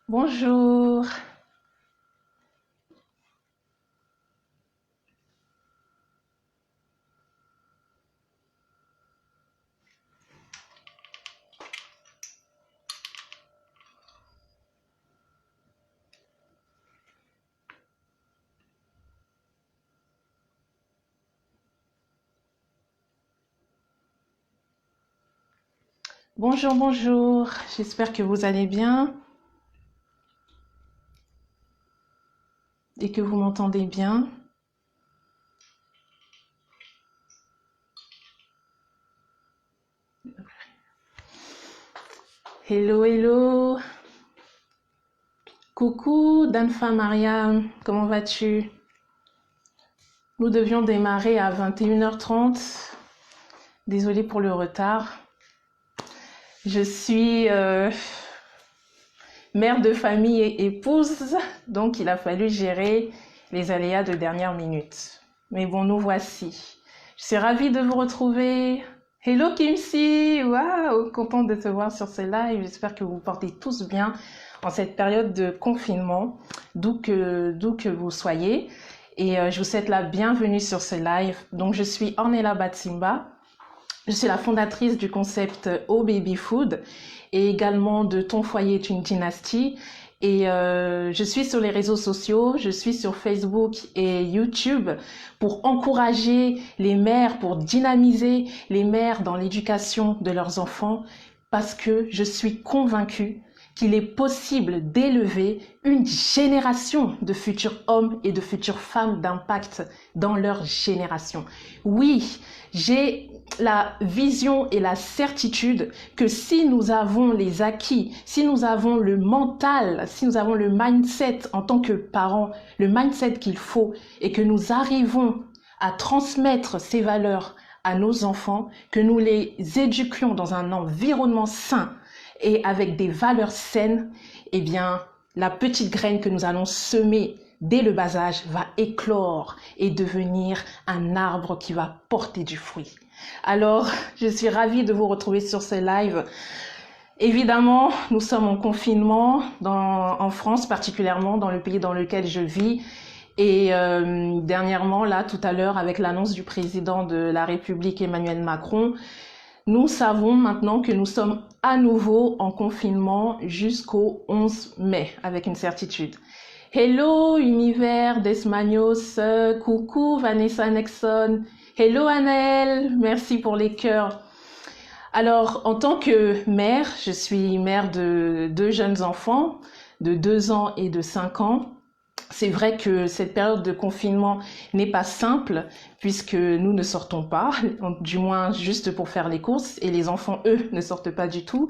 Bonjour, bonjour. J'espère que vous allez bien et que vous m'entendez bien. Hello, hello. Coucou, Danfa Mariam, comment vas-tu? Nous devions démarrer à 21h30. Désolée pour le retard. Je suis mère de famille et épouse, donc il a fallu gérer les aléas de dernière minute. Mais bon, nous voici. Je suis ravie de vous retrouver. Hello Kimsi, waouh, contente de te voir sur ce live. J'espère que vous vous portez tous bien en cette période de confinement, d'où que vous soyez. Et je vous souhaite la bienvenue sur ce live. Donc je suis Ornella Batsimba. Je suis la fondatrice du concept Oh Baby Food et également de Ton foyer est une dynastie. Et je suis sur les réseaux sociaux, je suis sur Facebook et YouTube pour encourager les mères, pour dynamiser les mères dans l'éducation de leurs enfants parce que je suis convaincue qu'il est possible d'élever une génération de futurs hommes et de futures femmes d'impact dans leur génération. Oui, j'ai la vision et la certitude que si nous avons les acquis, si nous avons le mental, si nous avons le mindset en tant que parents, le mindset qu'il faut et que nous arrivons à transmettre ces valeurs à nos enfants, que nous les éduquions dans un environnement sain et avec des valeurs saines, eh bien, la petite graine que nous allons semer dès le bas âge va éclore et devenir un arbre qui va porter du fruit. Alors, je suis ravie de vous retrouver sur ce live. Évidemment, nous sommes en confinement en France, particulièrement dans le pays dans lequel je vis. Et dernièrement, là, tout à l'heure, avec l'annonce du président de la République, Emmanuel Macron, nous savons maintenant que nous sommes à nouveau en confinement jusqu'au 11 mai, avec une certitude. Hello, Univers Desmanios, coucou Vanessa Nexon, hello Annelle, merci pour les cœurs. Alors, en tant que mère, je suis mère de deux jeunes enfants, de 2 ans et de 5 ans. C'est vrai que cette période de confinement n'est pas simple puisque nous ne sortons pas, du moins juste pour faire les courses, et les enfants, eux, ne sortent pas du tout.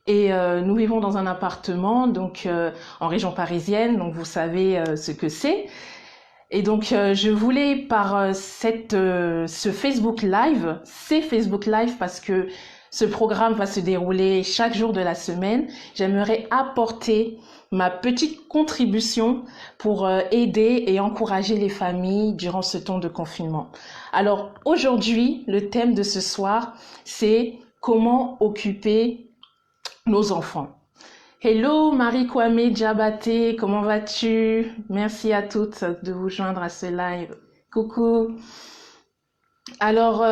Et nous vivons dans un appartement, donc en région parisienne, donc vous savez ce que c'est. Et donc je voulais par ce Facebook Live, ces Facebook Live parce que ce programme va se dérouler chaque jour de la semaine, j'aimerais apporter ma petite contribution pour aider et encourager les familles durant ce temps de confinement. Alors aujourd'hui, le thème de ce soir, c'est comment occuper nos enfants. Hello Marie Kwame Diabaté, comment vas-tu? Merci à toutes de vous joindre à ce live. Coucou. Alors,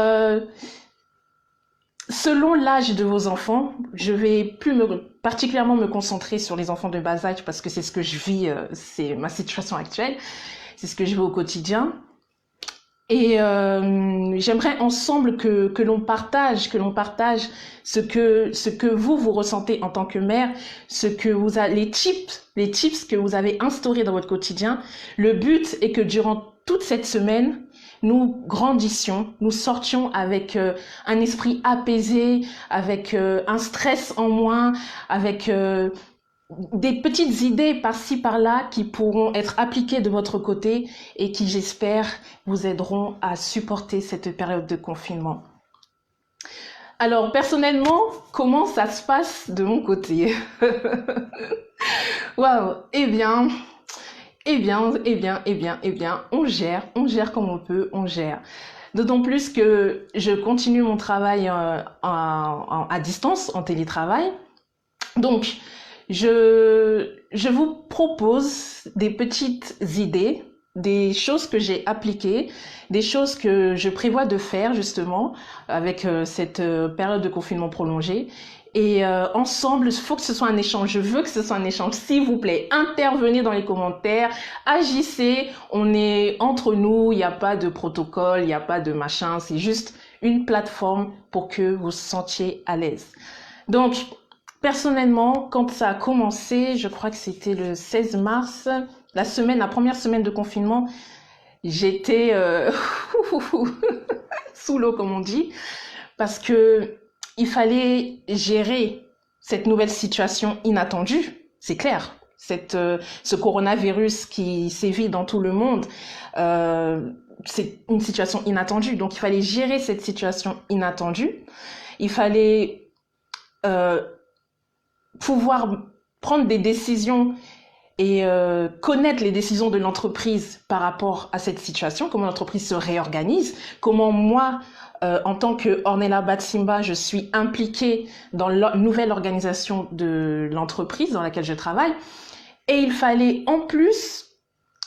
selon l'âge de vos enfants, je vais particulièrement me concentrer sur les enfants de bas âge parce que c'est ce que je vis, c'est ma situation actuelle, c'est ce que je vis au quotidien. Et j'aimerais ensemble que l'on partage ce que vous ressentez en tant que mère, ce que vous avez, les tips que vous avez instaurés dans votre quotidien. Le but est que durant toute cette semaine, nous grandissions, nous sortions avec un esprit apaisé, avec un stress en moins, avec des petites idées par-ci par-là qui pourront être appliquées de votre côté et qui, j'espère, vous aideront à supporter cette période de confinement. Alors, personnellement, comment ça se passe de mon côté? Waouh, on gère comme on peut, on gère. D'autant plus que je continue mon travail à distance, en télétravail. Donc, je vous propose des petites idées, des choses que j'ai appliquées, des choses que je prévois de faire justement avec cette période de confinement prolongée. Et ensemble, il faut que ce soit un échange. Je veux que ce soit un échange. S'il vous plaît, intervenez dans les commentaires, agissez. On est entre nous, il n'y a pas de protocole, il n'y a pas de machin. C'est juste une plateforme pour que vous vous sentiez à l'aise. Donc, personnellement, quand ça a commencé, je crois que c'était le 16 mars, la première semaine de confinement, j'étais sous l'eau, comme on dit, parce que il fallait gérer cette nouvelle situation inattendue, c'est clair. Ce coronavirus qui sévit dans tout le monde, c'est une situation inattendue. Donc, il fallait gérer cette situation inattendue. Il fallait pouvoir prendre des décisions et connaître les décisions de l'entreprise par rapport à cette situation, comment l'entreprise se réorganise, comment moi, en tant que Ornella Batsimba, je suis impliquée dans la nouvelle organisation de l'entreprise dans laquelle je travaille. Et il fallait en plus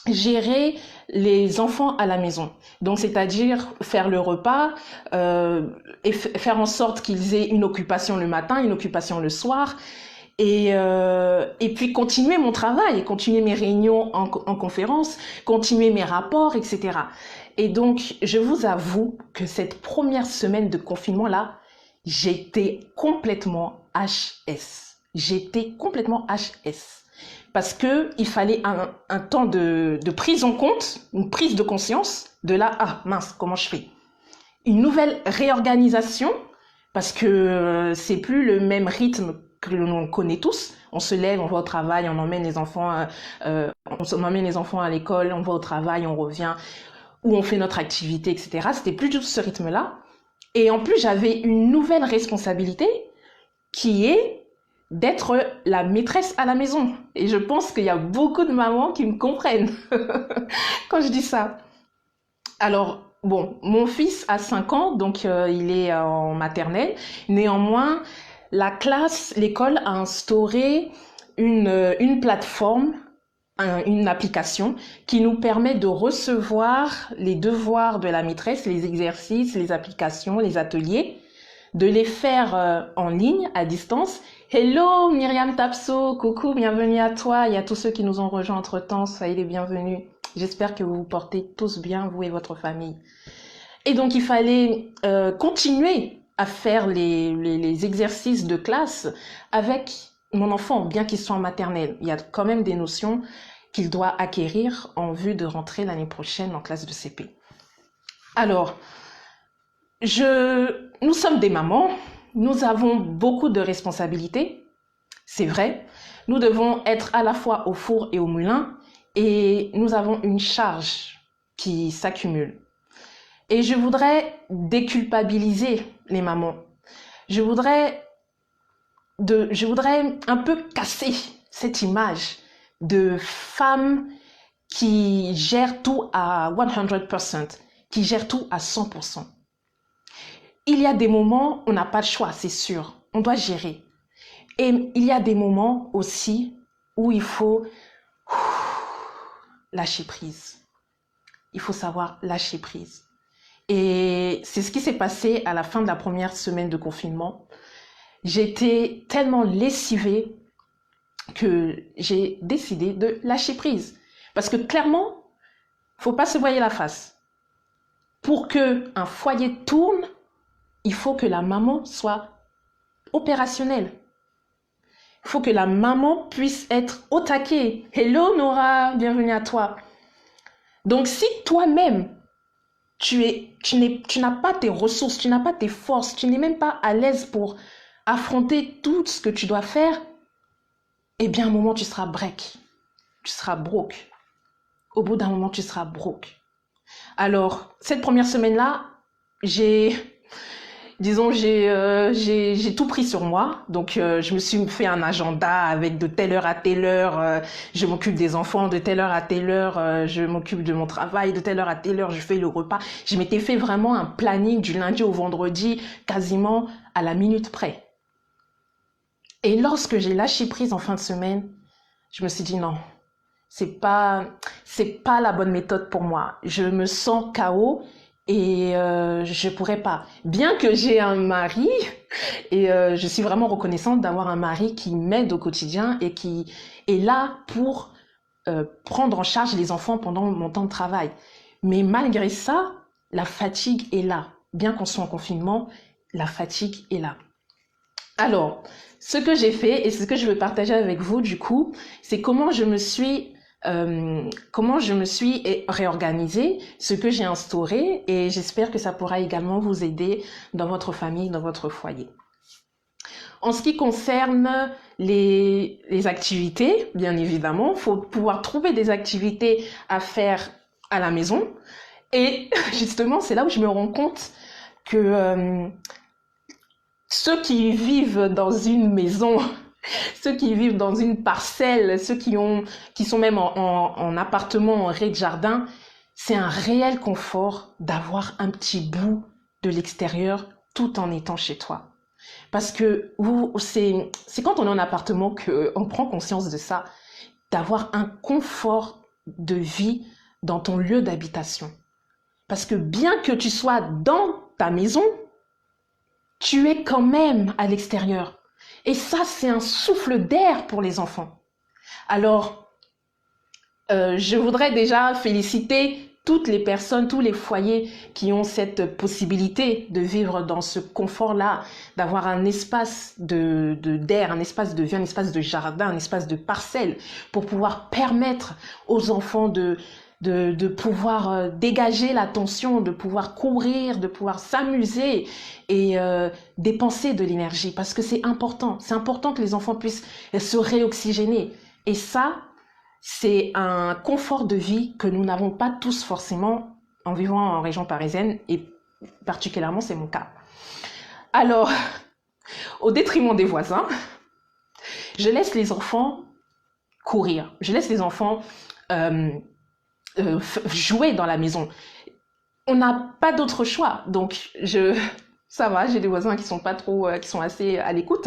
gérer les enfants à la maison. Donc, c'est-à-dire faire le repas et faire en sorte qu'ils aient une occupation le matin, une occupation le soir. Et puis continuer mon travail, continuer mes réunions en conférence, continuer mes rapports, etc. Et donc, je vous avoue que cette première semaine de confinement-là, j'étais complètement HS. J'étais complètement HS. Parce que il fallait un temps de prise en compte, une prise de conscience de là, ah mince, comment je fais? Une nouvelle réorganisation, parce que c'est plus le même rythme que l'on connaît tous. On se lève, on va au travail, on emmène les enfants à l'école, on va au travail, on revient, ou on fait notre activité, etc. C'était plus du tout ce rythme-là. Et en plus, j'avais une nouvelle responsabilité qui est d'être la maîtresse à la maison. Et je pense qu'il y a beaucoup de mamans qui me comprennent quand je dis ça. Alors, bon, mon fils a 5 ans, donc il est en maternelle. Néanmoins, l'école a instauré une plateforme, une application qui nous permet de recevoir les devoirs de la maîtresse, les exercices, les applications, les ateliers, de les faire en ligne, à distance. Hello Myriam Tapso, coucou, bienvenue à toi et à tous ceux qui nous ont rejoints entre-temps, soyez les bienvenus. J'espère que vous vous portez tous bien, vous et votre famille. Et donc il fallait continuer à faire les exercices de classe avec mon enfant, bien qu'il soit en maternelle. Il y a quand même des notions qu'il doit acquérir en vue de rentrer l'année prochaine en classe de CP. Alors, nous sommes des mamans, nous avons beaucoup de responsabilités, c'est vrai. Nous devons être à la fois au four et au moulin et nous avons une charge qui s'accumule. Et je voudrais déculpabiliser les mamans. Je voudrais un peu casser cette image de femmes qui gèrent tout à 100%, qui gèrent tout à 100%. Il y a des moments où on n'a pas le choix, c'est sûr. On doit gérer. Et il y a des moments aussi où il faut lâcher prise. Il faut savoir lâcher prise. Et c'est ce qui s'est passé à la fin de la première semaine de confinement. J'étais tellement lessivée que j'ai décidé de lâcher prise. Parce que clairement, faut pas se voiler la face. Pour que un foyer tourne, il faut que la maman soit opérationnelle. Il faut que la maman puisse être au taquet. Hello Nora, bienvenue à toi. Donc si toi-même, tu n'as pas tes ressources, tu n'as pas tes forces, tu n'es même pas à l'aise pour affronter tout ce que tu dois faire, eh bien, à un moment, tu seras break. Tu seras broke. Au bout d'un moment, tu seras broke. Alors, cette première semaine-là, j'ai tout pris sur moi. Donc, je me suis fait un agenda avec de telle heure à telle heure, je m'occupe des enfants, de telle heure à telle heure, je m'occupe de mon travail, de telle heure à telle heure, je fais le repas. Je m'étais fait vraiment un planning du lundi au vendredi, quasiment à la minute près. Et lorsque j'ai lâché prise en fin de semaine, je me suis dit non, c'est pas la bonne méthode pour moi. Je me sens KO et je pourrais pas. Bien que j'ai un mari et je suis vraiment reconnaissante d'avoir un mari qui m'aide au quotidien et qui est là pour prendre en charge les enfants pendant mon temps de travail. Mais malgré ça, la fatigue est là. Bien qu'on soit en confinement, la fatigue est là. Alors, ce que j'ai fait et ce que je veux partager avec vous, du coup, c'est comment je me suis réorganisée, ce que j'ai instauré, et j'espère que ça pourra également vous aider dans votre famille, dans votre foyer. En ce qui concerne les activités, bien évidemment, il faut pouvoir trouver des activités à faire à la maison. Et justement, c'est là où je me rends compte que ceux qui vivent dans une maison, ceux qui vivent dans une parcelle, ceux qui sont même en appartement, en rez-de-jardin, c'est un réel confort d'avoir un petit bout de l'extérieur tout en étant chez toi. Parce que c'est quand on est en appartement qu'on prend conscience de ça, d'avoir un confort de vie dans ton lieu d'habitation. Parce que bien que tu sois dans ta maison, tu es quand même à l'extérieur. Et ça, c'est un souffle d'air pour les enfants. Alors, je voudrais déjà féliciter toutes les personnes, tous les foyers qui ont cette possibilité de vivre dans ce confort-là, d'avoir un espace d'air, un espace de vie, un espace de jardin, un espace de parcelle pour pouvoir permettre aux enfants de pouvoir dégager l'attention, de pouvoir courir, de pouvoir s'amuser et dépenser de l'énergie parce que c'est important. C'est important que les enfants puissent se réoxygéner. Et ça, c'est un confort de vie que nous n'avons pas tous forcément en vivant en région parisienne et particulièrement c'est mon cas. Alors, au détriment des voisins, je laisse les enfants courir, je laisse les enfants jouer dans la maison. On n'a pas d'autre choix, donc ça va, j'ai des voisins qui sont pas trop, qui sont assez à l'écoute.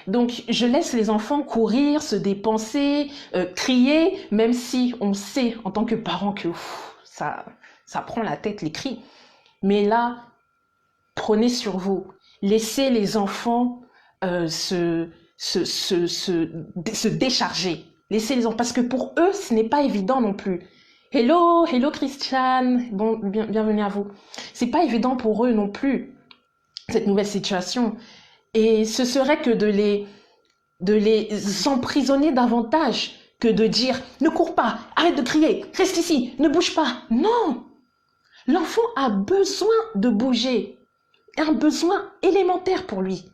Donc, je laisse les enfants courir, se dépenser, crier, même si on sait en tant que parent que ça prend la tête les cris. Mais là, prenez sur vous, laissez les enfants se décharger. Laissez les enfants, parce que pour eux, ce n'est pas évident non plus. Hello Christiane, bon, bienvenue à vous. C'est pas évident pour eux non plus, cette nouvelle situation. Et ce serait que de les emprisonner davantage que de dire « Ne cours pas, arrête de crier, reste ici, ne bouge pas ». Non, l'enfant a besoin de bouger, un besoin élémentaire pour lui.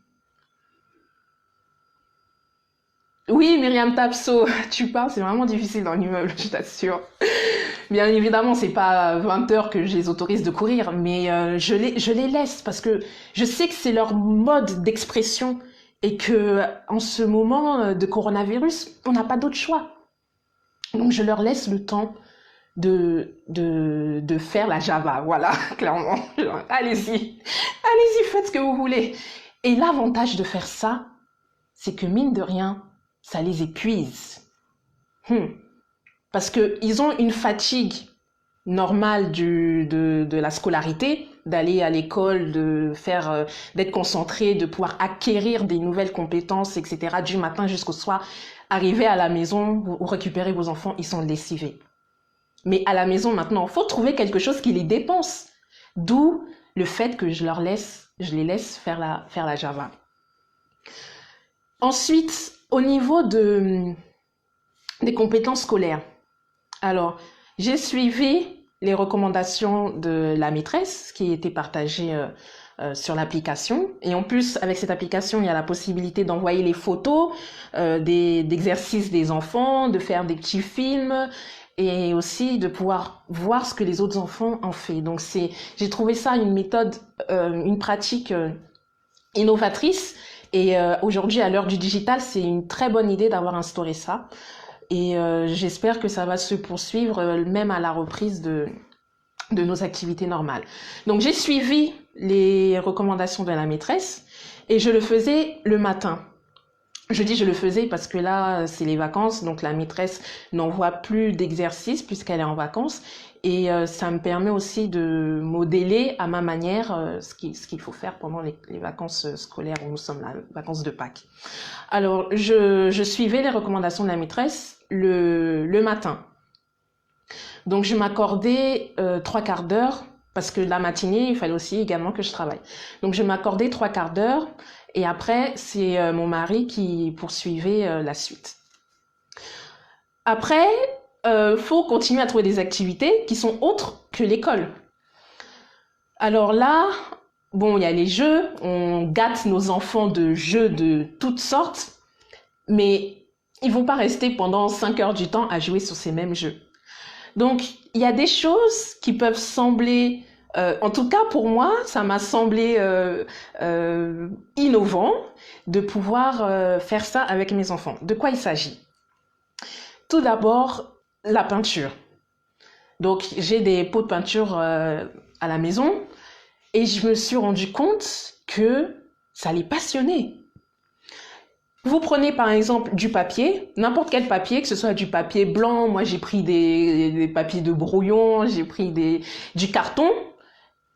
Oui, Myriam Tapso, tu parles, c'est vraiment difficile dans l'immeuble, je t'assure. Bien évidemment, c'est pas 20 heures que je les autorise de courir, mais je les laisse parce que je sais que c'est leur mode d'expression et que en ce moment de coronavirus, on n'a pas d'autre choix. Donc je leur laisse le temps de faire la Java, voilà, clairement. Allez-y, faites ce que vous voulez. Et l'avantage de faire ça, c'est que mine de rien, ça les épuise. Parce qu'ils ont une fatigue normale de la scolarité, d'aller à l'école, d'être concentré, de pouvoir acquérir des nouvelles compétences, etc. du matin jusqu'au soir. Arriver à la maison, vous récupérez vos enfants, ils sont lessivés. Mais à la maison maintenant, il faut trouver quelque chose qui les dépense. D'où le fait que je les laisse faire la Java. Ensuite, au niveau des compétences scolaires. Alors, j'ai suivi les recommandations de la maîtresse qui étaient partagées sur l'application. Et en plus, avec cette application, il y a la possibilité d'envoyer les photos d'exercices des enfants, de faire des petits films et aussi de pouvoir voir ce que les autres enfants ont fait. Donc, j'ai trouvé ça une méthode, une pratique innovatrice. Et aujourd'hui, à l'heure du digital, c'est une très bonne idée d'avoir instauré ça. Et j'espère que ça va se poursuivre même à la reprise de nos activités normales. Donc j'ai suivi les recommandations de la maîtresse et je le faisais le matin. Je dis je le faisais parce que là, c'est les vacances, donc la maîtresse n'envoie plus d'exercices puisqu'elle est en vacances. Et ça me permet aussi de modeler à ma manière ce qu'il faut faire pendant les vacances scolaires où nous sommes là, les vacances de Pâques. Alors, je suivais les recommandations de la maîtresse le matin. Donc, je m'accordais 3/4 d'heure parce que la matinée, il fallait aussi également que je travaille. Donc, je m'accordais 3/4 d'heure et après, c'est mon mari qui poursuivait la suite. Après, faut continuer à trouver des activités qui sont autres que l'école. Alors là, bon, il y a les jeux, on gâte nos enfants de jeux de toutes sortes, mais ils vont pas rester pendant 5 heures du temps à jouer sur ces mêmes jeux. Donc, il y a des choses qui peuvent sembler, en tout cas pour moi, ça m'a semblé innovant de pouvoir faire ça avec mes enfants. De quoi il s'agit? Tout d'abord, la peinture. Donc, j'ai des pots de peinture à la maison et je me suis rendu compte que ça les passionnait. Vous prenez par exemple du papier, n'importe quel papier, que ce soit du papier blanc, moi j'ai pris des papiers de brouillon, j'ai pris du carton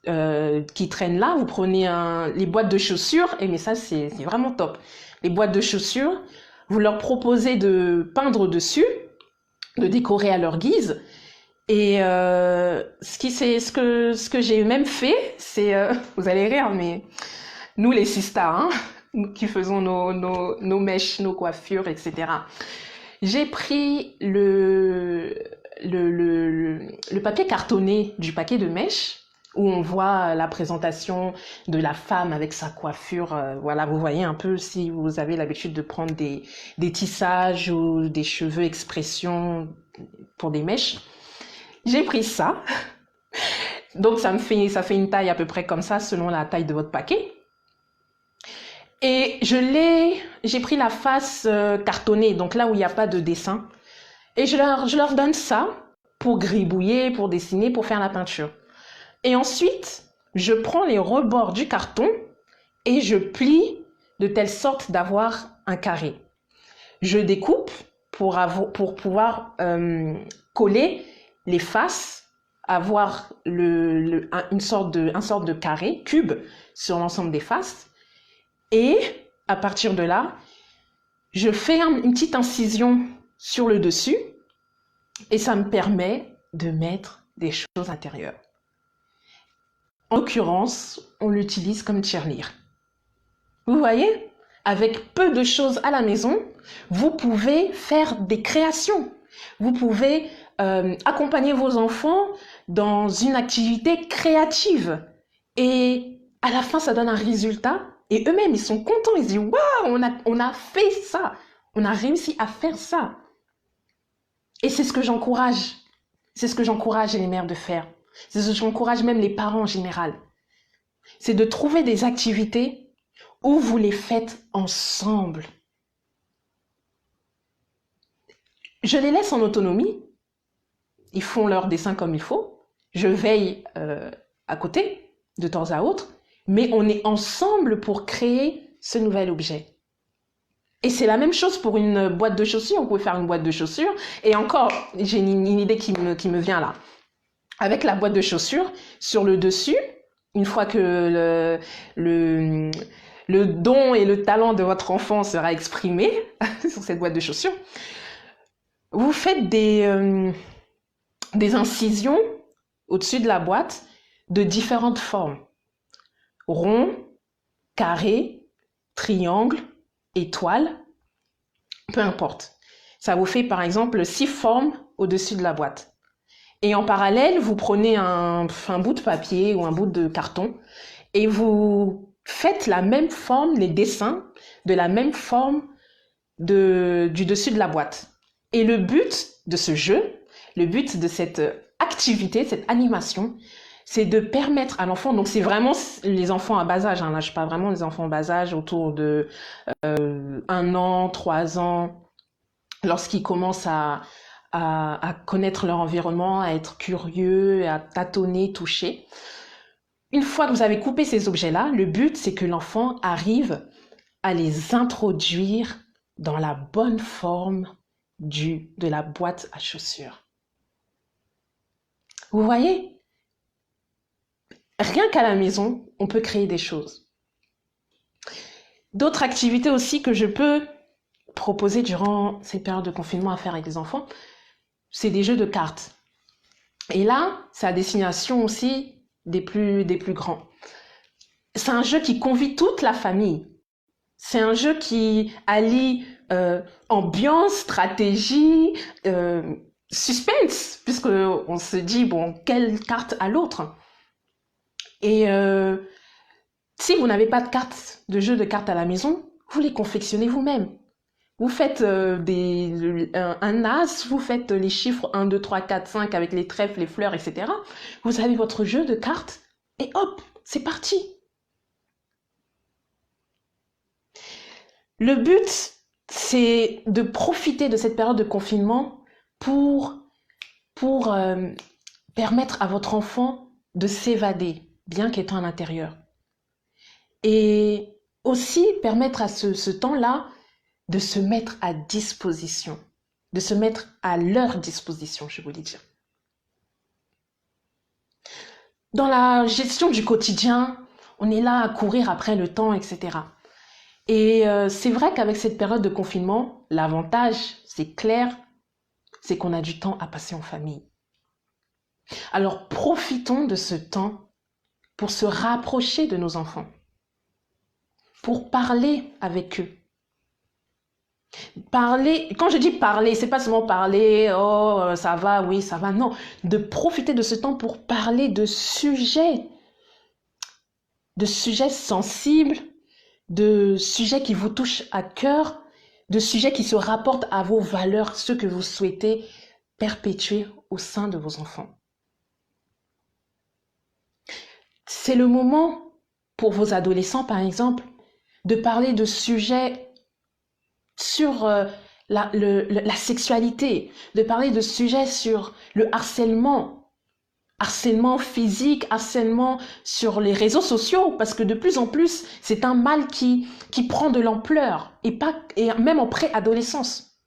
qui traîne là, vous prenez les boîtes de chaussures, et mais ça c'est vraiment top. Les boîtes de chaussures, vous leur proposez de peindre dessus, de décorer à leur guise, et ce que j'ai même fait, c'est, vous allez rire, mais nous les sistas, hein, qui faisons nos mèches, nos coiffures, etc. J'ai pris le papier cartonné du paquet de mèches, où on voit la présentation de la femme avec sa coiffure. Voilà, vous voyez un peu si vous avez l'habitude de prendre des tissages ou des cheveux expression pour des mèches. J'ai pris ça. Donc ça fait une taille à peu près comme ça selon la taille de votre paquet. Et j'ai pris la face cartonnée, donc là où il n'y a pas de dessin. Et je leur donne ça pour gribouiller, pour dessiner, pour faire la peinture. Et ensuite, je prends les rebords du carton et je plie de telle sorte d'avoir un carré. Je découpe pour pouvoir coller les faces, avoir une sorte de carré, cube, sur l'ensemble des faces. Et à partir de là, je fais une petite incision sur le dessus et ça me permet de mettre des choses intérieures. En l'occurrence, on l'utilise comme tirelire. Vous voyez, avec peu de choses à la maison, vous pouvez faire des créations. Vous pouvez accompagner vos enfants dans une activité créative. Et à la fin, ça donne un résultat. Et eux-mêmes, ils sont contents. Ils disent, waouh, on a fait ça. On a réussi à faire ça. Et c'est ce que j'encourage. C'est ce que j'encourage les mères de faire. C'est ce que j'encourage même les parents en général. C'est de trouver des activités où vous les faites ensemble. Je les laisse en autonomie. Ils font leur dessin comme il faut. Je veille à côté, de temps à autre. Mais on est ensemble pour créer ce nouvel objet. Et c'est la même chose pour une boîte de chaussures. On peut faire une boîte de chaussures. Et encore, j'ai une idée qui me vient là. Avec la boîte de chaussures, sur le dessus, une fois que le don et le talent de votre enfant sera exprimé sur cette boîte de chaussures, vous faites des incisions au-dessus de la boîte de différentes formes. Rond, carré, triangle, étoile, peu importe. Ça vous fait par exemple 6 formes au-dessus de la boîte. Et en parallèle, vous prenez un bout de papier ou un bout de carton et vous faites la même forme, les dessins de la même forme du dessus de la boîte. Et le but de ce jeu, le but de cette activité, cette animation, c'est de permettre à l'enfant, donc c'est vraiment les enfants à bas âge, hein, là je parle vraiment des enfants à bas âge autour de 1 an, 3 ans, lorsqu'ils commencent à connaître leur environnement, à être curieux, à tâtonner, toucher. Une fois que vous avez coupé ces objets-là, le but c'est que l'enfant arrive à les introduire dans la bonne forme de la boîte à chaussures. Vous voyez, rien qu'à la maison, on peut créer des choses. D'autres activités aussi que je peux proposer durant ces périodes de confinement à faire avec les enfants, c'est des jeux de cartes. Et là, c'est à destination aussi des plus grands. C'est un jeu qui convie toute la famille. C'est un jeu qui allie ambiance, stratégie, suspense, puisque on se dit, bon, quelle carte à l'autre? Et si vous n'avez pas de jeu de cartes à la maison, vous les confectionnez vous-même. Vous faites un as, vous faites les chiffres 1, 2, 3, 4, 5 avec les trèfles, les fleurs, etc. Vous avez votre jeu de cartes et hop, c'est parti. Le but, c'est de profiter de cette période de confinement pour permettre à votre enfant de s'évader, bien qu'étant à l'intérieur. Et aussi permettre à ce temps-là de se mettre à disposition, de se mettre à leur disposition, je voulais dire. Dans la gestion du quotidien, on est là à courir après le temps, etc. Et c'est vrai qu'avec cette période de confinement, l'avantage, c'est clair, c'est qu'on a du temps à passer en famille. Alors profitons de ce temps pour se rapprocher de nos enfants, pour parler avec eux. Parler, quand je dis parler, c'est pas seulement parler, oh ça va, oui ça va, non, de profiter de ce temps pour parler de sujets sensibles, de sujets qui vous touchent à cœur, de sujets qui se rapportent à vos valeurs, ceux que vous souhaitez perpétuer au sein de vos enfants. C'est le moment pour vos adolescents, par exemple, de parler de sujets sur la sexualité, de parler de sujets sur le harcèlement physique, harcèlement sur les réseaux sociaux, parce que de plus en plus, c'est un mal qui prend de l'ampleur, et même en préadolescence.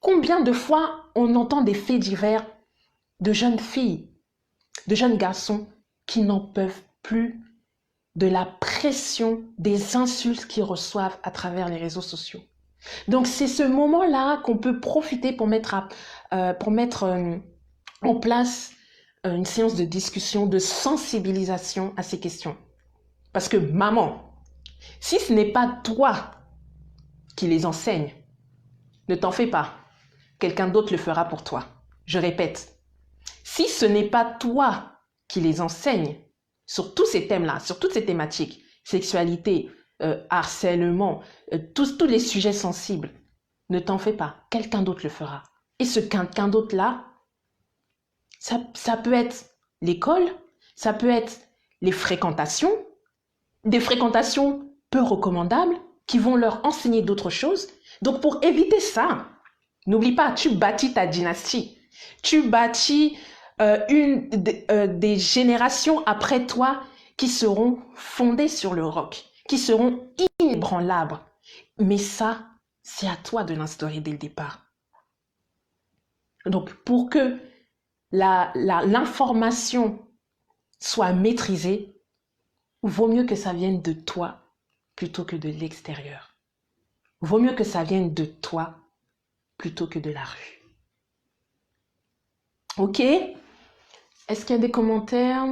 Combien de fois on entend des faits divers de jeunes filles, de jeunes garçons qui n'en peuvent plus de la pression des insultes qu'ils reçoivent à travers les réseaux sociaux. Donc c'est ce moment-là qu'on peut profiter pour mettre en place une séance de discussion, de sensibilisation à ces questions. Parce que maman, si ce n'est pas toi qui les enseigne, ne t'en fais pas. Quelqu'un d'autre le fera pour toi. Je répète, si ce n'est pas toi qui les enseigne sur tous ces thèmes-là, sur toutes ces thématiques, sexualité, harcèlement, tous les sujets sensibles, ne t'en fais pas. Quelqu'un d'autre le fera. Et ce quelqu'un d'autre-là, ça peut être l'école, ça peut être les fréquentations, des fréquentations peu recommandables qui vont leur enseigner d'autres choses. Donc pour éviter ça, n'oublie pas, tu bâtis ta dynastie. Tu bâtis des générations après toi qui seront fondées sur le roc, qui seront inébranlables. Mais ça, c'est à toi de l'instaurer dès le départ. Donc pour que l'information soit maîtrisée, vaut mieux que ça vienne de toi plutôt que de l'extérieur. Vaut mieux que ça vienne de toi plutôt que de la rue. Ok? Est-ce qu'il y a des commentaires?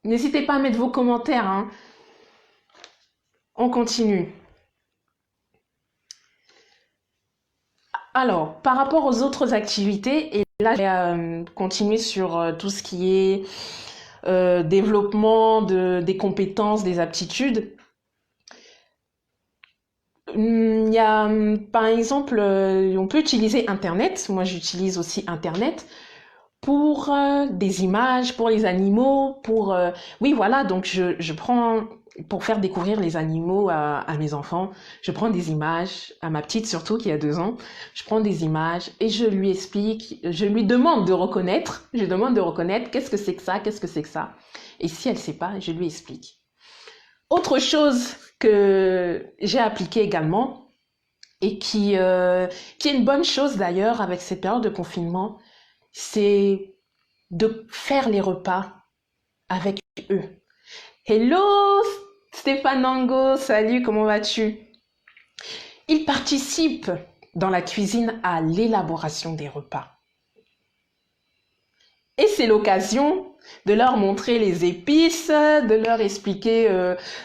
N'hésitez pas à mettre vos commentaires, hein. On continue. Alors, par rapport aux autres activités, et là, je vais continuer sur tout ce qui est développement des compétences, des aptitudes. Il y a, par exemple, on peut utiliser Internet. Moi, j'utilise aussi Internet pour des images, pour les animaux, oui, voilà, donc je prends, pour faire découvrir les animaux à mes enfants, je prends des images, à ma petite surtout, qui a 2 ans, je prends des images et je lui explique, je lui demande de reconnaître, qu'est-ce que c'est que ça, et si elle ne sait pas, je lui explique. Autre chose que j'ai appliqué également, et qui est une bonne chose d'ailleurs avec cette période de confinement, c'est de faire les repas avec eux. Hello Stéphane Nango, salut, comment vas-tu? Ils participent dans la cuisine à l'élaboration des repas. Et c'est l'occasion de leur montrer les épices, de leur expliquer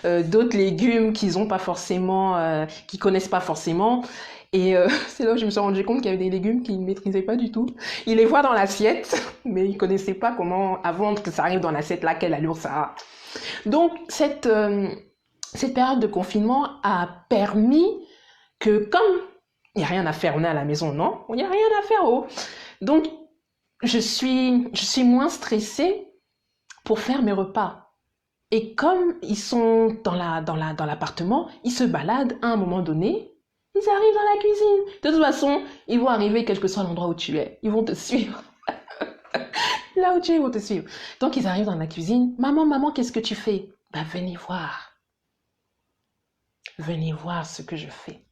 d'autres légumes qu'ils ont pas forcément, qu'ils connaissent pas forcément. Et c'est là où je me suis rendu compte qu'il y avait des légumes qu'ils ne maîtrisaient pas du tout. Ils les voient dans l'assiette, mais ils connaissaient pas comment, avant que ça arrive dans l'assiette là, quelle allure ça a. Donc cette période de confinement a permis que, comme il n'y a rien à faire, on est à la maison, non? Il n'y a rien à faire, oh. Donc je suis moins stressée pour faire mes repas. Et comme ils sont dans l'appartement, ils se baladent à un moment donné, ils arrivent dans la cuisine. De toute façon, ils vont arriver quel que soit l'endroit où tu es. Ils vont te suivre. Là où tu es, ils vont te suivre. Donc ils arrivent dans la cuisine. Maman, qu'est-ce que tu fais? Ben, venez voir. Venez voir ce que je fais.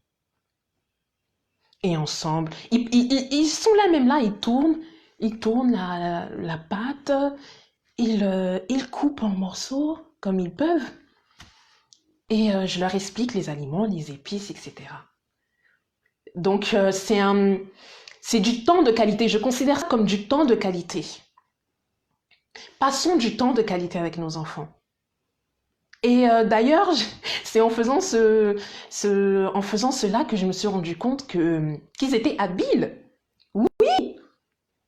Et ensemble, ils sont là même là, ils tournent la pâte, ils coupent en morceaux comme ils peuvent. Et je leur explique les aliments, les épices, etc. Donc c'est du temps de qualité. Je considère ça comme du temps de qualité. Passons du temps de qualité avec nos enfants. Et d'ailleurs, c'est en faisant cela que je me suis rendu compte qu'ils étaient habiles. Oui,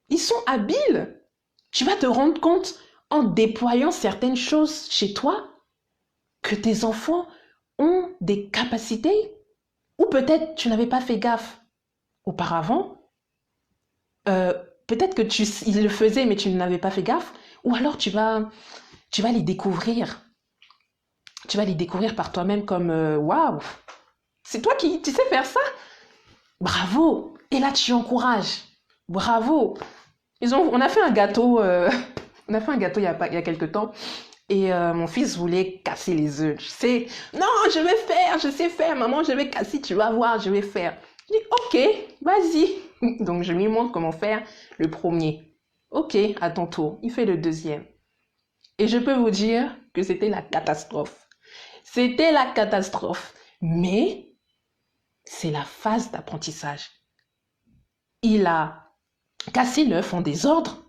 ils sont habiles. Tu vas te rendre compte en déployant certaines choses chez toi que tes enfants ont des capacités ou peut-être tu n'avais pas fait gaffe auparavant. Peut-être que ils le faisaient mais tu n'avais pas fait gaffe ou alors tu vas les découvrir. Tu vas les découvrir par toi-même comme waouh, c'est toi qui tu sais faire ça? Bravo! Et là tu encourages. Bravo! On a fait un gâteau il y a quelques temps et mon fils voulait casser les œufs. Je sais, non, je sais faire, maman, je vais casser, tu vas voir, je vais faire. Je dis ok, vas-y. Donc je lui montre comment faire le premier. Ok, à ton tour. Il fait le deuxième. Et je peux vous dire que c'était la catastrophe. C'était la catastrophe. Mais c'est la phase d'apprentissage. Il a cassé l'œuf en désordre,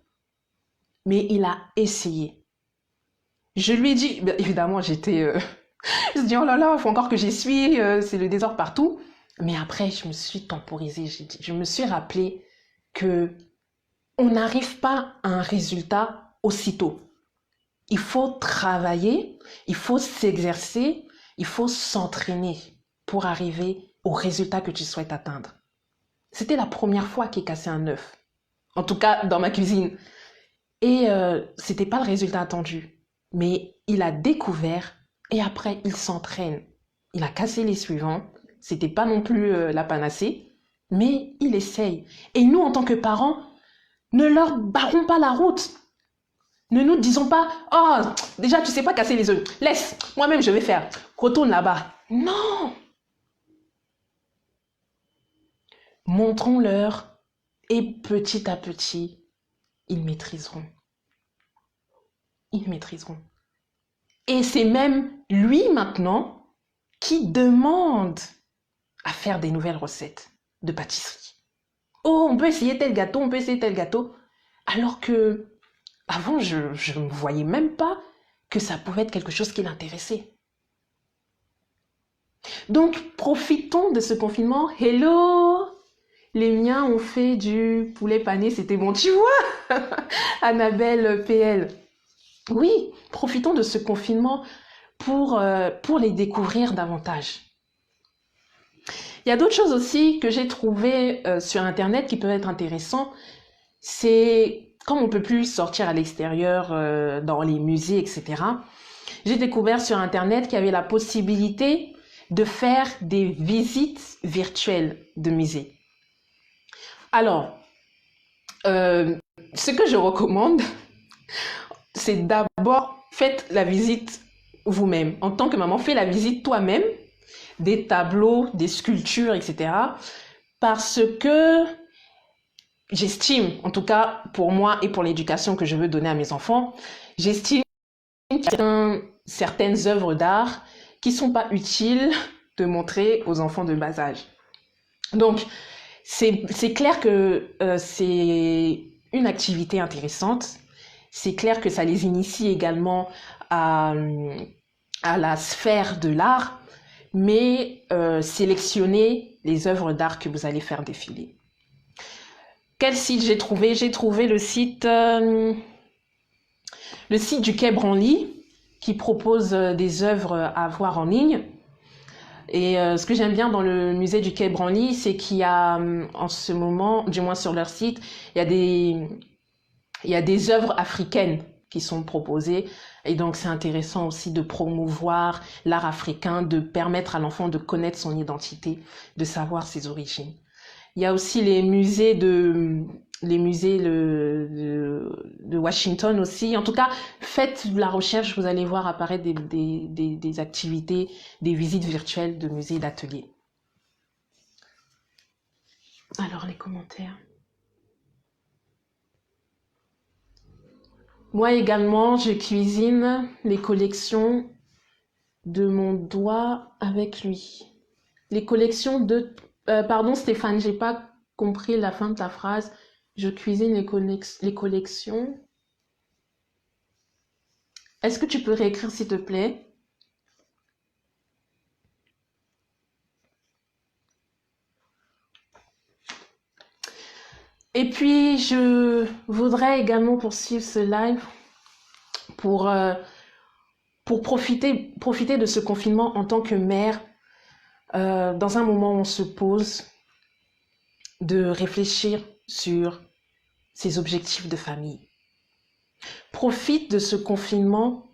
mais il a essayé. Je lui ai dit, évidemment, je me suis dit, oh là là, il faut encore que j'essuie, c'est le désordre partout. Mais après, je me suis temporisée, je me suis rappelé que on n'arrive pas à un résultat aussitôt. Il faut travailler, il faut s'exercer, il faut s'entraîner pour arriver au résultat que tu souhaites atteindre. C'était la première fois qu'il cassait un œuf. En tout cas, dans ma cuisine. Et c'était pas le résultat attendu. Mais il a découvert et après, il s'entraîne. Il a cassé les suivants. C'était pas non plus la panacée. Mais il essaye. Et nous, en tant que parents, ne leur barrons pas la route. Ne nous disons pas, oh, déjà, tu sais pas casser les œufs. Laisse, moi-même, je vais faire. Retourne là-bas. Non! Montrons-leur et petit à petit, ils maîtriseront. Ils maîtriseront. Et c'est même lui maintenant qui demande à faire des nouvelles recettes de pâtisserie. Oh, on peut essayer tel gâteau, on peut essayer tel gâteau. Alors que avant, je ne voyais même pas que ça pouvait être quelque chose qui l'intéressait. Donc, profitons de ce confinement. Hello! Les miens ont fait du poulet pané, c'était bon, tu vois? Annabelle PL. Oui, profitons de ce confinement pour les découvrir davantage. Il y a d'autres choses aussi que j'ai trouvées sur Internet qui peuvent être intéressantes. C'est comme on peut plus sortir à l'extérieur dans les musées, etc. J'ai découvert sur Internet qu'il y avait la possibilité de faire des visites virtuelles de musées. Alors, ce que je recommande, c'est d'abord faites la visite vous-même. En tant que maman, fais la visite toi-même. des tableaux, des sculptures, etc. Parce que j'estime, en tout cas pour moi et pour l'éducation que je veux donner à mes enfants, j'estime qu'il y a certaines œuvres d'art qui sont pas utiles de montrer aux enfants de bas âge. Donc, c'est clair que c'est une activité intéressante. C'est clair que ça les initie également à la sphère de l'art, mais sélectionnez les œuvres d'art que vous allez faire défiler. Quel site j'ai trouvé? J'ai trouvé le site du Quai Branly, qui propose des œuvres à voir en ligne. Et ce que j'aime bien dans le musée du Quai Branly, c'est qu'il y a en ce moment, du moins sur leur site, il y a des œuvres africaines qui sont proposées. Et donc c'est intéressant aussi de promouvoir l'art africain, de permettre à l'enfant de connaître son identité, de savoir ses origines. Il y a aussi les musées de Washington aussi. En tout cas, faites la recherche, vous allez voir apparaître des activités, des visites virtuelles de musées et d'ateliers. Alors, les commentaires. Moi également, je cuisine les collections de mon doigt avec lui. Les collections de... pardon Stéphane, j'ai pas compris la fin de ta phrase. Je cuisine les collections. Est-ce que tu peux réécrire s'il te plaît? Et puis, je voudrais également poursuivre ce live pour profiter de ce confinement en tant que mère, dans un moment où on se pose, de réfléchir sur ses objectifs de famille. Profite de ce confinement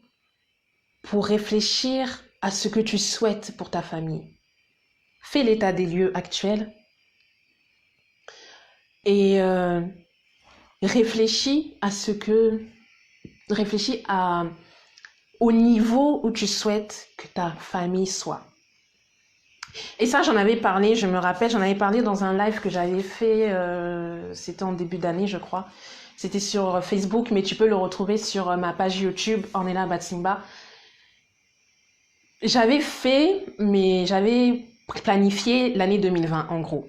pour réfléchir à ce que tu souhaites pour ta famille. Fais l'état des lieux actuel et réfléchis au niveau où tu souhaites que ta famille soit. Et ça, j'en avais parlé, je me rappelle, j'en avais parlé dans un live que j'avais fait, c'était en début d'année, je crois. C'était sur Facebook, mais tu peux le retrouver sur ma page YouTube, Ornella Batsimba. J'avais planifié l'année 2020, en gros.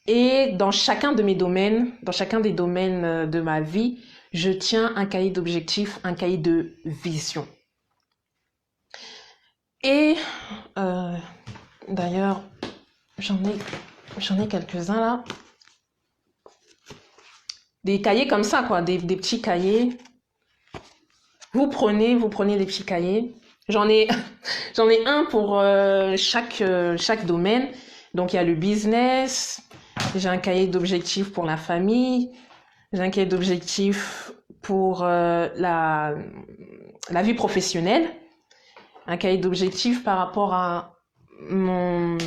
Et dans chacun des domaines de ma vie, je tiens un cahier d'objectifs, un cahier de vision. Et d'ailleurs, j'en ai quelques-uns là. Des cahiers comme ça, quoi, des petits cahiers. Vous prenez des petits cahiers. J'en ai un pour chaque domaine. Donc il y a le business. J'ai un cahier d'objectifs pour la famille. J'ai un cahier d'objectifs pour la vie professionnelle. Un cahier d'objectifs par rapport à mon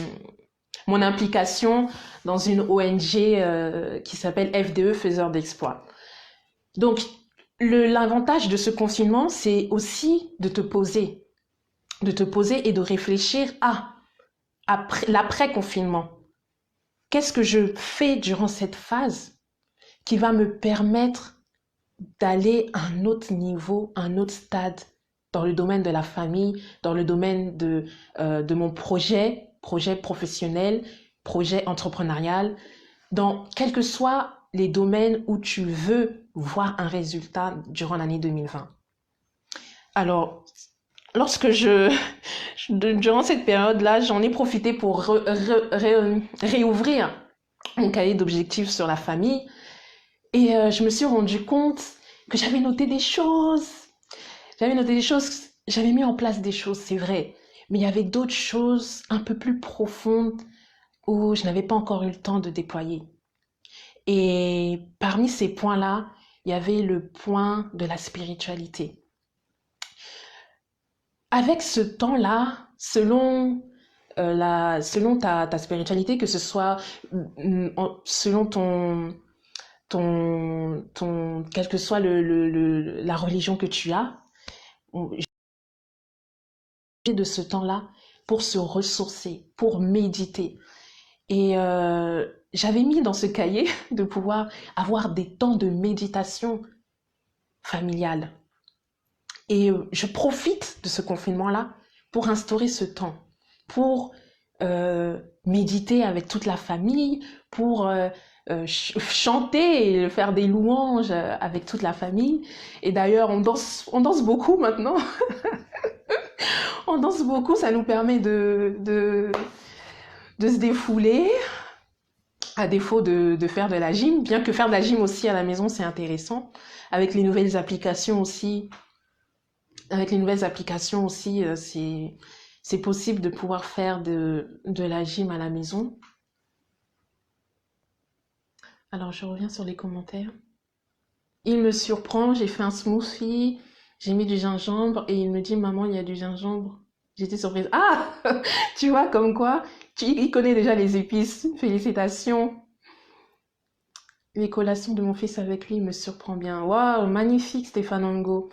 implication dans une ONG qui s'appelle FDE, Faiseurs d'Exploits. Donc, l'avantage de ce confinement, c'est aussi de te poser et de réfléchir à l'après-confinement. Qu'est-ce que je fais durant cette phase qui va me permettre d'aller à un autre niveau, un autre stade dans le domaine de la famille, dans le domaine de mon projet professionnel, projet entrepreneurial, dans quels que soient les domaines où tu veux voir un résultat durant l'année 2020. Alors, durant cette période-là, j'en ai profité pour réouvrir mon cahier d'objectifs sur la famille et je me suis rendu compte que j'avais noté des choses, j'avais mis en place des choses, c'est vrai, mais il y avait d'autres choses un peu plus profondes où je n'avais pas encore eu le temps de déployer. Et parmi ces points-là, il y avait le point de la spiritualité. Avec ce temps-là, selon ta spiritualité, que ce soit selon quelle que soit la religion que tu as, de ce temps-là pour se ressourcer, pour méditer. Et j'avais mis dans ce cahier de pouvoir avoir des temps de méditation familiale. Et je profite de ce confinement-là pour instaurer ce temps, pour méditer avec toute la famille, pour chanter et faire des louanges avec toute la famille. Et d'ailleurs, on danse beaucoup maintenant. On danse beaucoup, ça nous permet de se défouler, à défaut de faire de la gym, bien que faire de la gym aussi à la maison, c'est intéressant. Avec les nouvelles applications aussi, c'est possible de pouvoir faire de la gym à la maison. Alors, je reviens sur les commentaires. Il me surprend, j'ai fait un smoothie, j'ai mis du gingembre et il me dit, maman, il y a du gingembre. J'étais surprise. Ah, tu vois, comme quoi, il connaît déjà les épices. Félicitations. Les collations de mon fils avec lui me surprend bien. Waouh, magnifique, Stéphane Ango.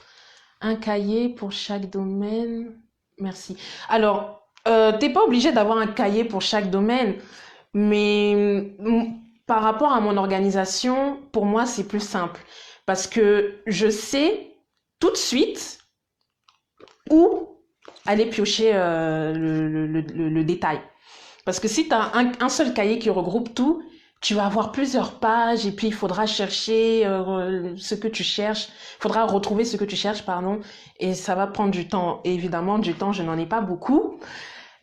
Un cahier pour chaque domaine. Merci. Alors, t'es pas obligé d'avoir un cahier pour chaque domaine, mais par rapport à mon organisation, pour moi, c'est plus simple. Parce que je sais tout de suite où aller piocher le détail. Parce que si tu as un seul cahier qui regroupe tout, tu vas avoir plusieurs pages et puis il faudra chercher ce que tu cherches. Il faudra retrouver ce que tu cherches, pardon. Et ça va prendre du temps. Et évidemment, du temps, je n'en ai pas beaucoup.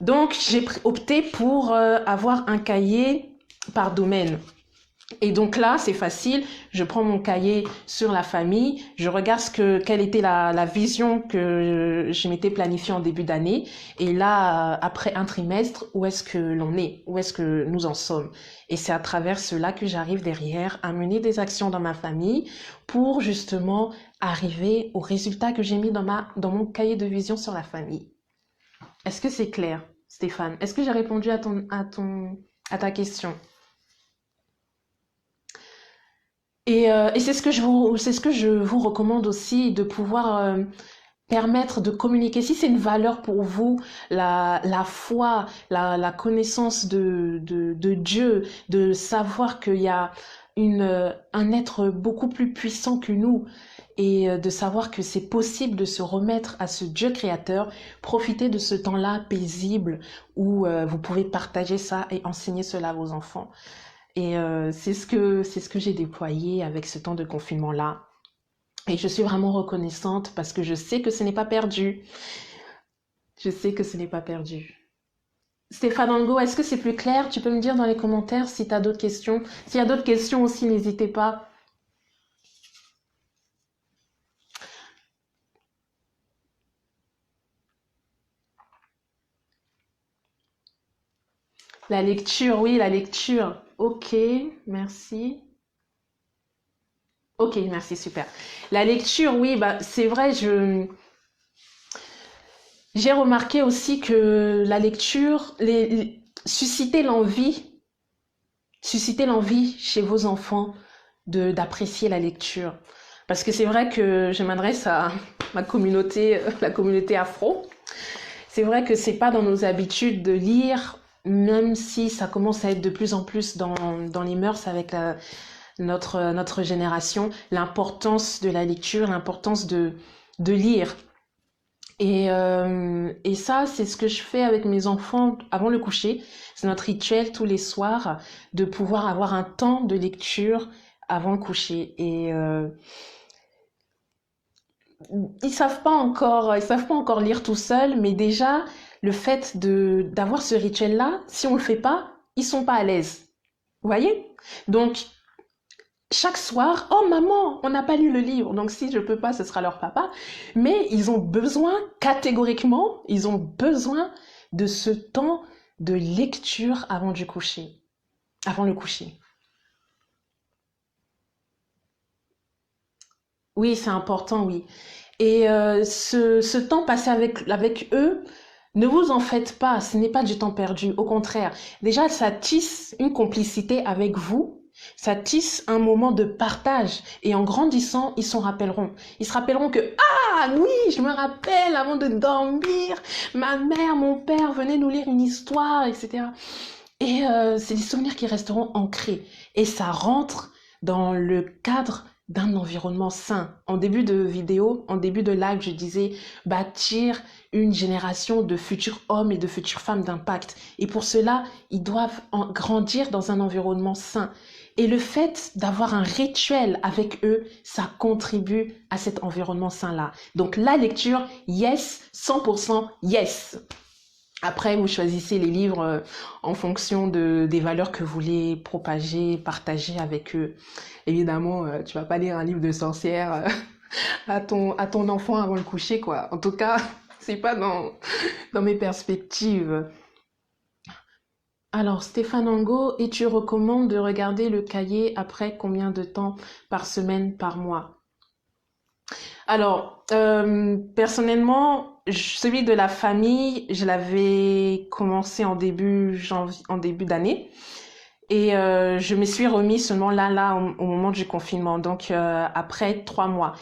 Donc, j'ai opté pour avoir un cahier par domaine. Et donc là, c'est facile. Je prends mon cahier sur la famille. Je regarde quelle était la vision que je m'étais planifiée en début d'année. Et là, après un trimestre, où est-ce que l'on est? Où est-ce que nous en sommes? Et c'est à travers cela que j'arrive derrière à mener des actions dans ma famille pour justement arriver au résultat que j'ai mis dans mon cahier de vision sur la famille. Est-ce que c'est clair, Stéphane? Est-ce que j'ai répondu à ta question? Et c'est ce que je vous recommande aussi, de pouvoir permettre de communiquer. Si c'est une valeur pour vous, la foi, la connaissance de Dieu, de savoir qu'il y a un être beaucoup plus puissant que nous, et de savoir que c'est possible de se remettre à ce Dieu créateur, profitez de ce temps-là paisible où vous pouvez partager ça et enseigner cela à vos enfants. Et c'est ce que j'ai déployé avec ce temps de confinement-là. Et je suis vraiment reconnaissante parce que je sais que ce n'est pas perdu. Je sais que ce n'est pas perdu. Stéphane Ango, est-ce que c'est plus clair? Tu peux me dire dans les commentaires si tu as d'autres questions. S'il y a d'autres questions aussi, n'hésitez pas. La lecture, oui, la lecture. Ok, merci. Ok, merci, super. La lecture, oui, bah c'est vrai, j'ai remarqué aussi que la lecture, susciter l'envie chez vos enfants d'apprécier la lecture. Parce que c'est vrai que je m'adresse à ma communauté, la communauté afro. C'est vrai que c'est pas dans nos habitudes de lire, même si ça commence à être de plus en plus dans les mœurs avec notre génération, l'importance de la lecture, l'importance de lire. Et ça, c'est ce que je fais avec mes enfants avant le coucher. C'est notre rituel tous les soirs de pouvoir avoir un temps de lecture avant le coucher. Et ils savent pas encore lire tout seuls, mais déjà le fait d'avoir ce rituel-là, si on le fait pas, ils sont pas à l'aise. Vous voyez? Donc chaque soir, oh maman, on n'a pas lu le livre, donc si je peux pas, ce sera leur papa. Mais ils ont besoin, catégoriquement, ils ont besoin de ce temps de lecture avant le coucher. Oui, c'est important, oui. Et ce temps passé avec eux, ne vous en faites pas, ce n'est pas du temps perdu, au contraire. Déjà, ça tisse une complicité avec vous, ça tisse un moment de partage. Et en grandissant, ils se rappelleront que, Oui, je me rappelle, avant de dormir, ma mère, mon père venaient nous lire une histoire, etc. Et c'est des souvenirs qui resteront ancrés. Et ça rentre dans le cadre d'un environnement sain. En début de vidéo, en début de live, je disais bâtir une génération de futurs hommes et de futures femmes d'impact. Et pour cela, ils doivent grandir dans un environnement sain. Et le fait d'avoir un rituel avec eux, ça contribue à cet environnement sain-là. Donc la lecture, yes, 100% yes. Après, vous choisissez les livres en fonction des valeurs que vous voulez propager, partager avec eux. Évidemment, tu vas pas lire un livre de sorcière à ton enfant avant le coucher, quoi. En tout cas, c'est pas dans mes perspectives. Alors, Stéphane Angot, et tu recommandes de regarder le cahier après combien de temps par semaine, par mois? Alors, personnellement, celui de la famille, je l'avais commencé en début d'année. Et je me suis remis seulement là, au moment du confinement, donc après 3 mois.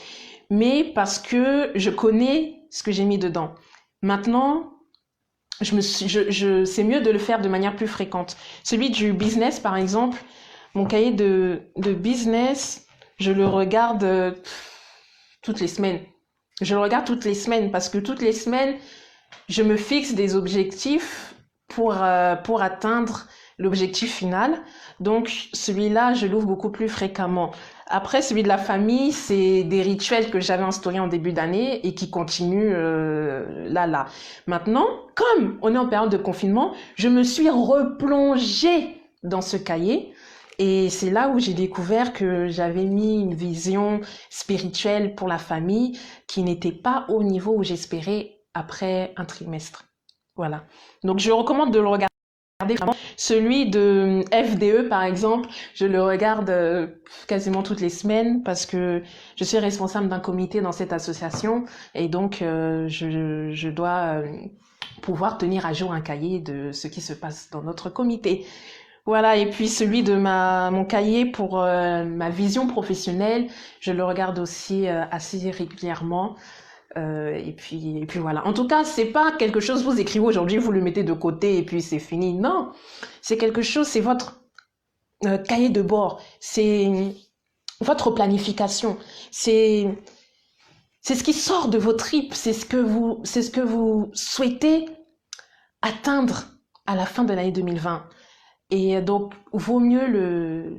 Mais parce que je connais ce que j'ai mis dedans. Maintenant, c'est mieux de le faire de manière plus fréquente. Celui du business, par exemple, mon cahier de business, je le regarde toutes les semaines. Je le regarde toutes les semaines parce que toutes les semaines, je me fixe des objectifs pour atteindre l'objectif final. Donc, celui-là, je l'ouvre beaucoup plus fréquemment. Après, celui de la famille, c'est des rituels que j'avais instaurés en début d'année et qui continuent là. Maintenant, comme on est en période de confinement, je me suis replongée dans ce cahier. Et c'est là où j'ai découvert que j'avais mis une vision spirituelle pour la famille qui n'était pas au niveau où j'espérais après un trimestre. Voilà. Donc, je recommande de le regarder vraiment. Celui de FDE, par exemple, je le regarde quasiment toutes les semaines parce que je suis responsable d'un comité dans cette association et donc je dois pouvoir tenir à jour un cahier de ce qui se passe dans notre comité. Voilà, et puis celui de mon cahier pour ma vision professionnelle, je le regarde aussi assez régulièrement. Et puis voilà. En tout cas, c'est pas quelque chose vous écrivez aujourd'hui, vous le mettez de côté et puis c'est fini. Non, c'est quelque chose, c'est votre cahier de bord, c'est votre planification, c'est ce qui sort de vos tripes, c'est ce que vous souhaitez atteindre à la fin de l'année 2020. Et donc, vaut mieux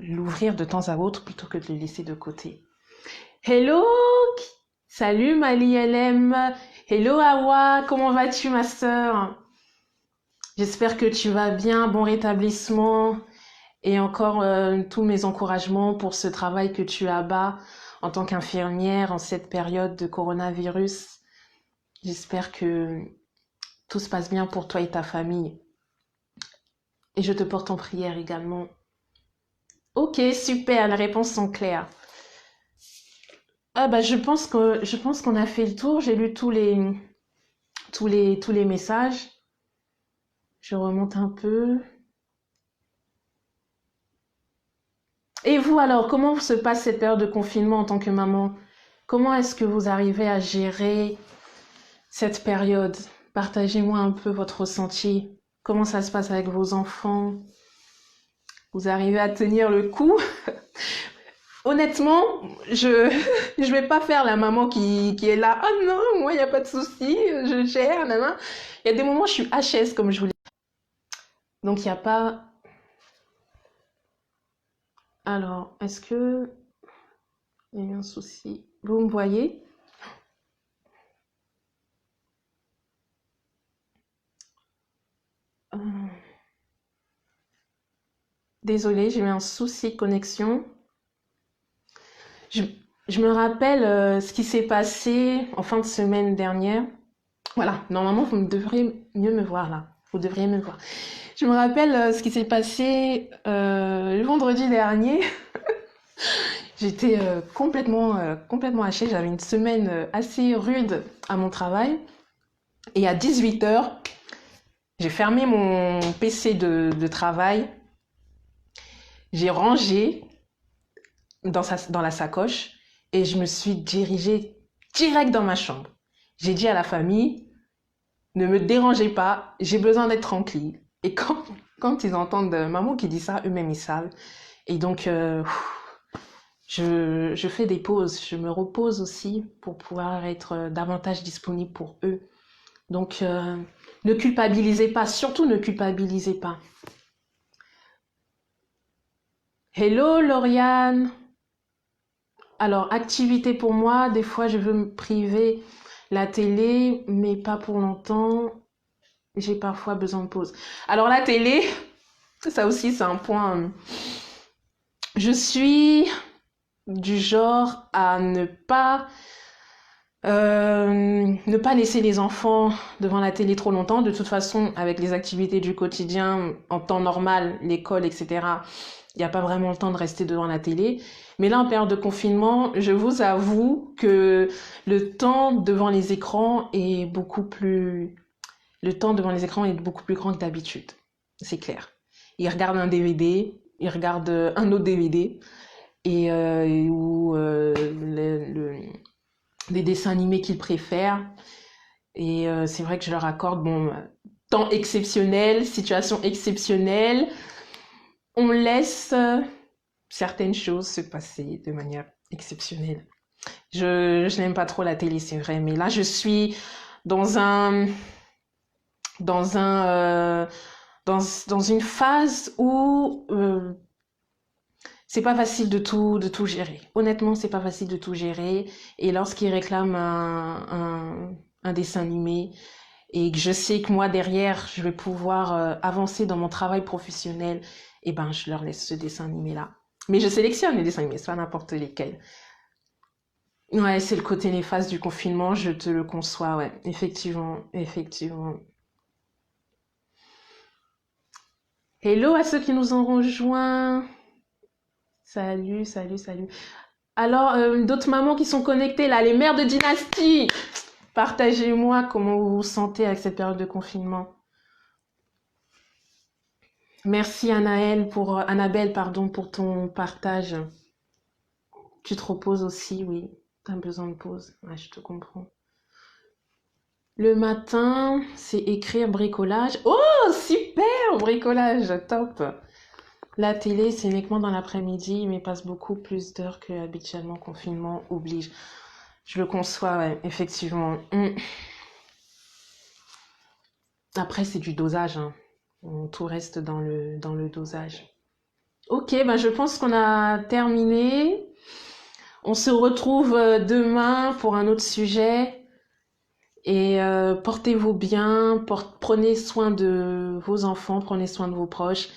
l'ouvrir de temps à autre plutôt que de le laisser de côté. Hello! Salut Mali LM! Hello Awa! Comment vas-tu ma sœur? J'espère que tu vas bien, bon rétablissement et encore tous mes encouragements pour ce travail que tu abats en tant qu'infirmière en cette période de coronavirus. J'espère que tout se passe bien pour toi et ta famille. Et je te porte en prière également. Ok, super, les réponses sont claires. Ah bah je pense qu'on a fait le tour. J'ai lu tous les messages. Je remonte un peu. Et vous alors, comment se passe cette période de confinement en tant que maman? Comment est-ce que vous arrivez à gérer cette période? Partagez-moi un peu votre ressenti. Comment ça se passe avec vos enfants? Vous arrivez à tenir le coup? Honnêtement, je vais pas faire la maman qui est là. Oh non, moi, il n'y a pas de souci, je gère, nana. Il y a des moments, je suis HS, comme je vous l'ai dit. Donc, il n'y a pas... Alors, est-ce que... Il y a eu un souci. Vous me voyez? Désolée, j'ai eu un souci de connexion. Je me rappelle ce qui s'est passé en fin de semaine dernière. Voilà, normalement, vous devriez mieux me voir là. Vous devriez me voir. Je me rappelle ce qui s'est passé le vendredi dernier. J'étais complètement hachée. J'avais une semaine assez rude à mon travail. Et à 18h, j'ai fermé mon PC de travail. J'ai rangé dans la sacoche et je me suis dirigée direct dans ma chambre. J'ai dit à la famille, ne me dérangez pas, j'ai besoin d'être tranquille. Et quand ils entendent maman qui dit ça, eux-mêmes ils savent. Et donc, je fais des pauses, je me repose aussi pour pouvoir être davantage disponible pour eux. Donc, ne culpabilisez pas, surtout ne culpabilisez pas. Hello Lauriane. Alors, activité pour moi, des fois je veux me priver la télé, mais pas pour longtemps. J'ai parfois besoin de pause. Alors la télé, ça aussi c'est un point. Je suis du genre à ne pas laisser les enfants devant la télé trop longtemps. De toute façon, avec les activités du quotidien, en temps normal, l'école, etc., il n'y a pas vraiment le temps de rester devant la télé. Mais là, en période de confinement, je vous avoue que le temps devant les écrans est beaucoup plus grand que d'habitude. C'est clair. Ils regardent un DVD, ils regardent un autre DVD, et les dessins animés qu'ils préfèrent. Et c'est vrai que je leur accorde, temps exceptionnel, situation exceptionnelle. On laisse certaines choses se passer de manière exceptionnelle. Je n'aime pas trop la télé, c'est vrai, mais là, je suis dans une phase où c'est pas facile de tout gérer. Honnêtement, c'est pas facile de tout gérer. Et lorsqu'ils réclament un dessin animé et que je sais que moi derrière, je vais pouvoir avancer dans mon travail professionnel, et ben je leur laisse ce dessin animé là. Mais je sélectionne les dessins animés, c'est pas n'importe lesquels. Ouais, c'est le côté néfaste du confinement, je te le conçois, ouais, effectivement, effectivement. Hello à ceux qui nous ont rejoints. Salut, salut, salut. Alors, d'autres mamans qui sont connectées là, les mères de dynastie, partagez-moi comment vous vous sentez avec cette période de confinement. Merci Annabelle, pardon, pour ton partage. Tu te reposes aussi, oui. T'as besoin de pause. Ouais, je te comprends. Le matin, c'est écrire bricolage. Oh, super, bricolage, top. La télé, c'est uniquement dans l'après-midi, mais passe beaucoup plus d'heures que habituellement. Confinement oblige. Je le conçois, ouais, effectivement. Après, c'est du dosage, hein. Tout reste dans le dosage. Ok, ben je pense qu'on a terminé. On se retrouve demain pour un autre sujet. Et portez-vous bien, prenez soin de vos enfants, prenez soin de vos proches.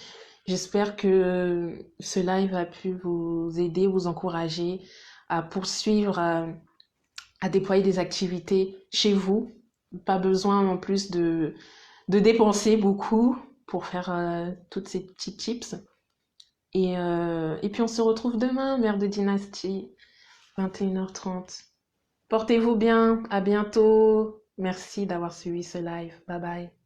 J'espère que ce live a pu vous aider, vous encourager à poursuivre, à déployer des activités chez vous. Pas besoin en plus de dépenser beaucoup pour faire toutes ces petits tips. Et puis on se retrouve demain, Mère de Dynastie, 21h30. Portez-vous bien, à bientôt. Merci d'avoir suivi ce live. Bye bye.